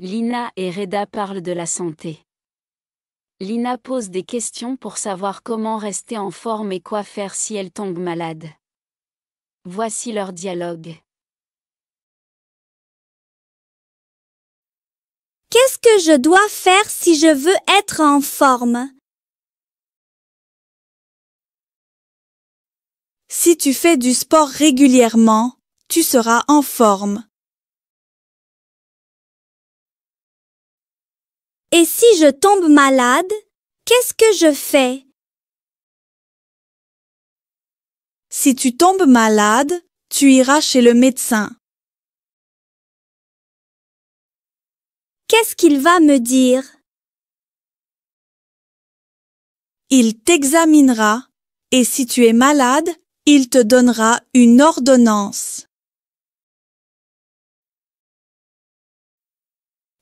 Lina et Reda parlent de la santé. Lina pose des questions pour savoir comment rester en forme et quoi faire si elle tombe malade. Voici leur dialogue. Qu'est-ce que je dois faire si je veux être en forme? Si tu fais du sport régulièrement, tu seras en forme. Et si je tombe malade, qu'est-ce que je fais? Si tu tombes malade, tu iras chez le médecin. Qu'est-ce qu'il va me dire? Il t'examinera et si tu es malade, il te donnera une ordonnance.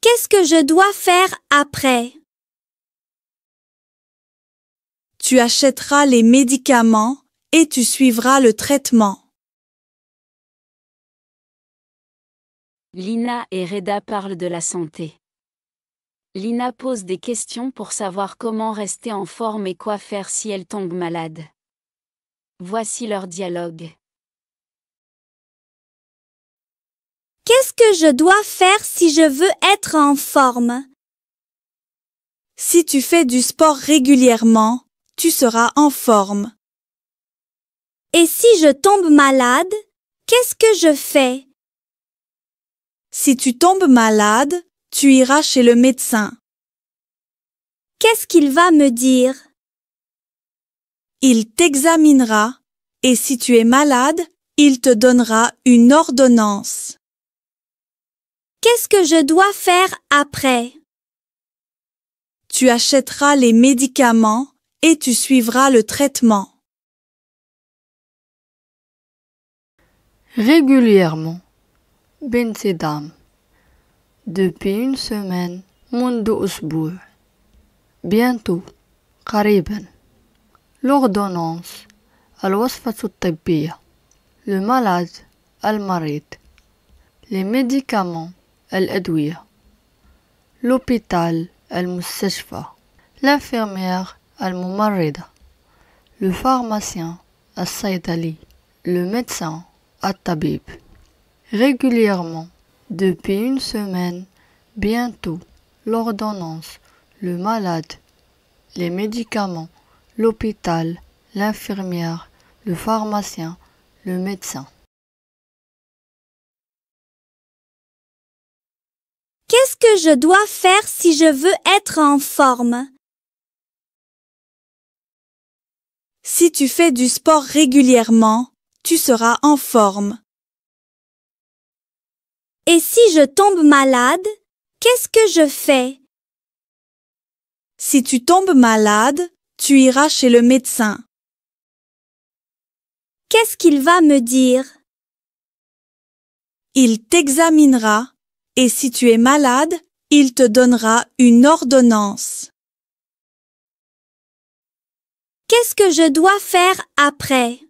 Qu'est-ce que je dois faire après? Tu achèteras les médicaments et tu suivras le traitement. Lina et Reda parlent de la santé. Lina pose des questions pour savoir comment rester en forme et quoi faire si elle tombe malade. Voici leur dialogue. Qu'est-ce que je dois faire si je veux être en forme? Si tu fais du sport régulièrement, tu seras en forme. Et si je tombe malade, qu'est-ce que je fais? Si tu tombes malade, tu iras chez le médecin. Qu'est-ce qu'il va me dire? Il t'examinera et si tu es malade, il te donnera une ordonnance. Qu'est-ce que je dois faire après? Tu achèteras les médicaments et tu suivras le traitement. Régulièrement. بانتظام. Depuis une semaine. منذ أسبوع. Bientôt. قريبا. L'ordonnance. الوصفة الطبية. Le malade. المريض. Les médicaments. الأدوية. L'hôpital. المستشفى. L'infirmière. الممرضة. Le pharmacien. الصيدلي. Le médecin. الطبيب. Régulièrement. Depuis une semaine. Bientôt. L'ordonnance. Le malade. Les médicaments. L'hôpital. L'infirmière. Le pharmacien. Le médecin. Qu'est-ce que je dois faire si je veux être en forme? Si tu fais du sport régulièrement, tu seras en forme. Et si je tombe malade, qu'est-ce que je fais? Si tu tombes malade, tu iras chez le médecin. Qu'est-ce qu'il va me dire? Il t'examinera et si tu es malade, il te donnera une ordonnance. Qu'est-ce que je dois faire après?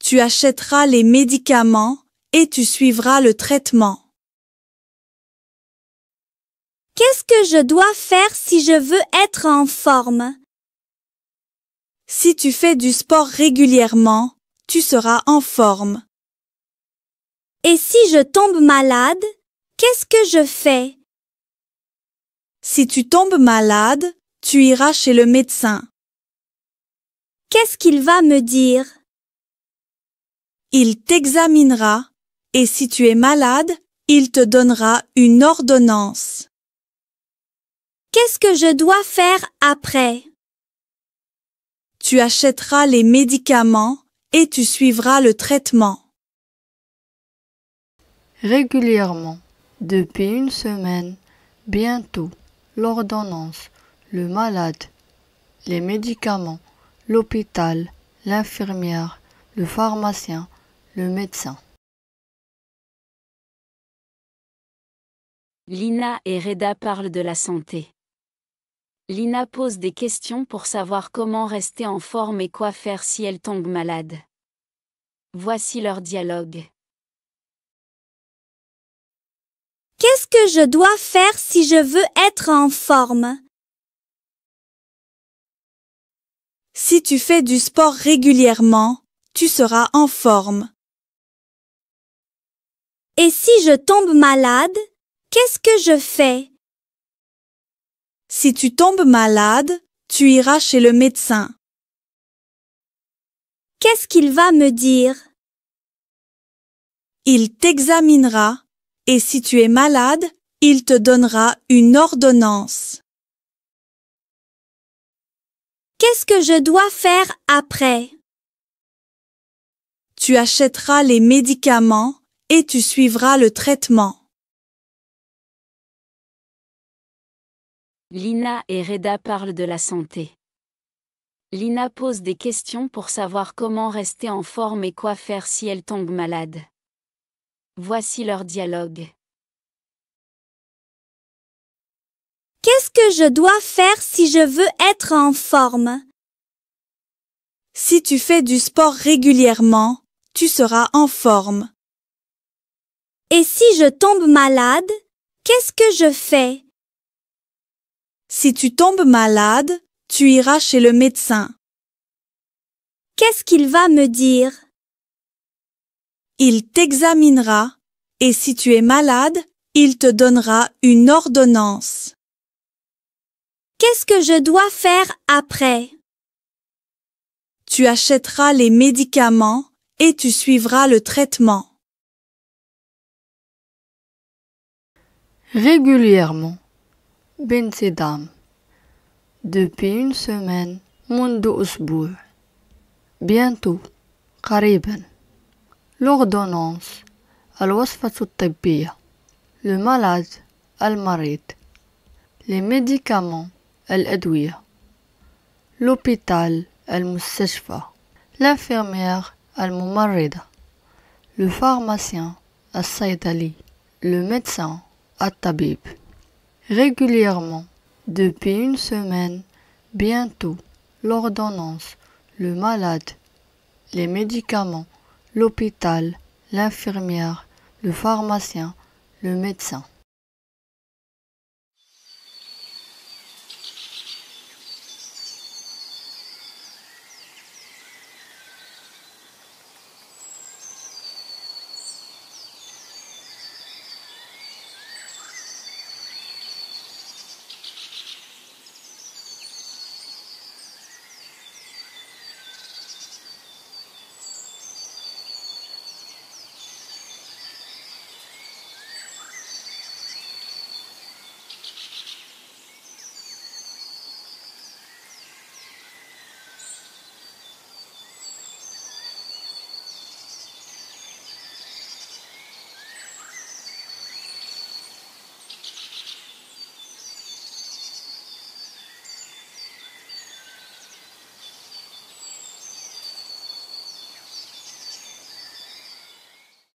Tu achèteras les médicaments et tu suivras le traitement. Qu'est-ce que je dois faire si je veux être en forme? Si tu fais du sport régulièrement, tu seras en forme. Et si je tombe malade, qu'est-ce que je fais? Si tu tombes malade, tu iras chez le médecin. Qu'est-ce qu'il va me dire? Il t'examinera et si tu es malade, il te donnera une ordonnance. Qu'est-ce que je dois faire après? Tu achèteras les médicaments et tu suivras le traitement. Régulièrement. Depuis une semaine. Bientôt. L'ordonnance. Le malade. Les médicaments. L'hôpital. L'infirmière. Le pharmacien. Le médecin. Lina et Reda parlent de la santé. Lina pose des questions pour savoir comment rester en forme et quoi faire si elle tombe malade. Voici leur dialogue. Qu'est-ce que je dois faire si je veux être en forme? Si tu fais du sport régulièrement, tu seras en forme. Et si je tombe malade, qu'est-ce que je fais? Si tu tombes malade, tu iras chez le médecin. Qu'est-ce qu'il va me dire? Il t'examinera et si tu es malade, il te donnera une ordonnance. Qu'est-ce que je dois faire après? Tu achèteras les médicaments et tu suivras le traitement. Lina et Reda parlent de la santé. Lina pose des questions pour savoir comment rester en forme et quoi faire si elle tombe malade. Voici leur dialogue. Qu'est-ce que je dois faire si je veux être en forme? Si tu fais du sport régulièrement, tu seras en forme. Et si je tombe malade, qu'est-ce que je fais? Si tu tombes malade, tu iras chez le médecin. Qu'est-ce qu'il va me dire? Il t'examinera et si tu es malade, il te donnera une ordonnance. Qu'est-ce que je dois faire après? Tu achèteras les médicaments et tu suivras le traitement. Régulièrement. بانتظام. Depuis une semaine. منذ أسبوع. Bientôt. قريبا. L'ordonnance. الوصفة الطبية. Le malade. المريض. Les médicaments. الأدوية. L'hôpital. المستشفى. L'infirmière. الممرضة. Le pharmacien. الصيدلي. Le médecin. الطبيب. Régulièrement. Depuis une semaine. Bientôt. L'ordonnance. Le malade. Les médicaments. L'hôpital. L'infirmière. Le pharmacien. Le médecin.